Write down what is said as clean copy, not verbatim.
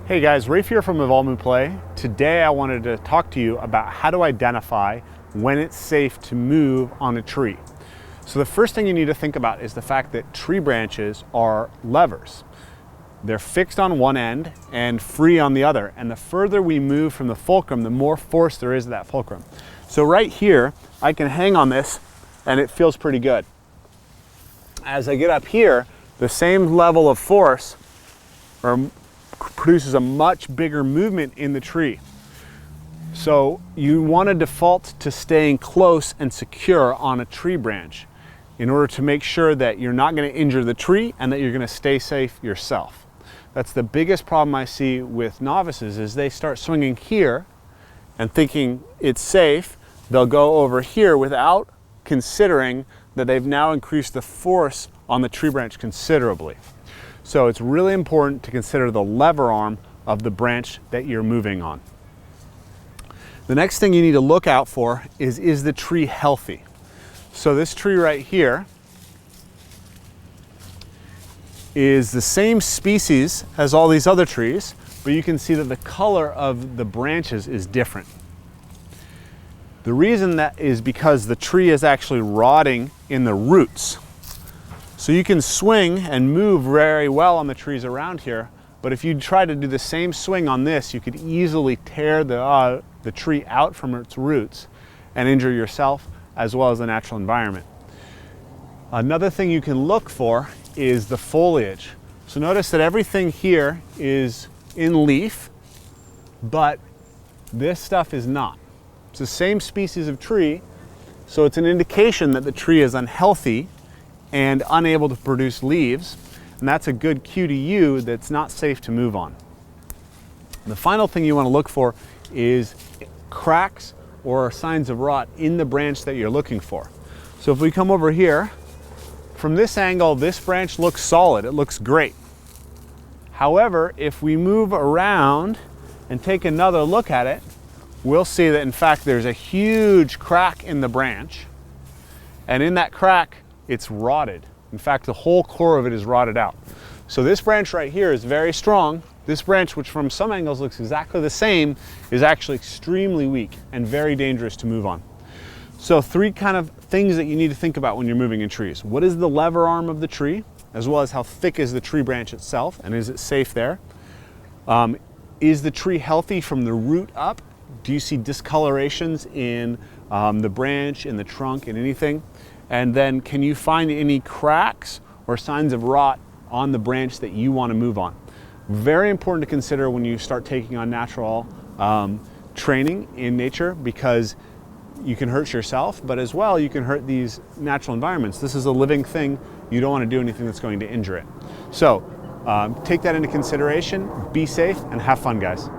Hey guys, Rafe here from Evolve Play. Today I wanted to talk to you about how to identify when it's safe to move on a tree. So the first thing you need to think about is the fact that tree branches are levers. They're fixed on one end and free on the other. And the further we move from the fulcrum, the more force there is to that fulcrum. So right here, I can hang on this and it feels pretty good. As I get up here, the same level of force produces a much bigger movement in the tree. So you want to default to staying close and secure on a tree branch in order to make sure that you're not going to injure the tree and that you're going to stay safe yourself. That's the biggest problem I see with novices is they start swinging here and thinking it's safe. They'll go over here without considering that they've now increased the force on the tree branch considerably. So it's really important to consider the lever arm of the branch that you're moving on. The next thing you need to look out for is the tree healthy? So this tree right here is the same species as all these other trees, but you can see that the color of the branches is different. The reason that is because the tree is actually rotting in the roots. So you can swing and move very well on the trees around here, but if you try to do the same swing on this, you could easily tear the tree out from its roots and injure yourself as well as the natural environment. Another thing you can look for is the foliage. So notice that everything here is in leaf, but this stuff is not. It's the same species of tree, so it's an indication that the tree is unhealthy and unable to produce leaves, and that's a good cue to you that it's not safe to move on. The final thing you want to look for is cracks or signs of rot in the branch that you're looking for. So if we come over here, from this angle, this branch looks solid, it looks great. However, if we move around and take another look at it, we'll see that in fact there's a huge crack in the branch, and in that crack, it's rotted. In fact, the whole core of it is rotted out. So this branch right here is very strong. This branch, which from some angles looks exactly the same, is actually extremely weak and very dangerous to move on. So three kind of things that you need to think about when you're moving in trees. What is the lever arm of the tree, as well as how thick is the tree branch itself, and is it safe there? Is the tree healthy from the root up? Do you see discolorations in the branch, in the trunk, in anything? And then can you find any cracks or signs of rot on the branch that you want to move on? Very important to consider when you start taking on natural training in nature, because you can hurt yourself, but as well you can hurt these natural environments. This is a living thing. You don't want to do anything that's going to injure it. So take that into consideration, be safe, and have fun, guys.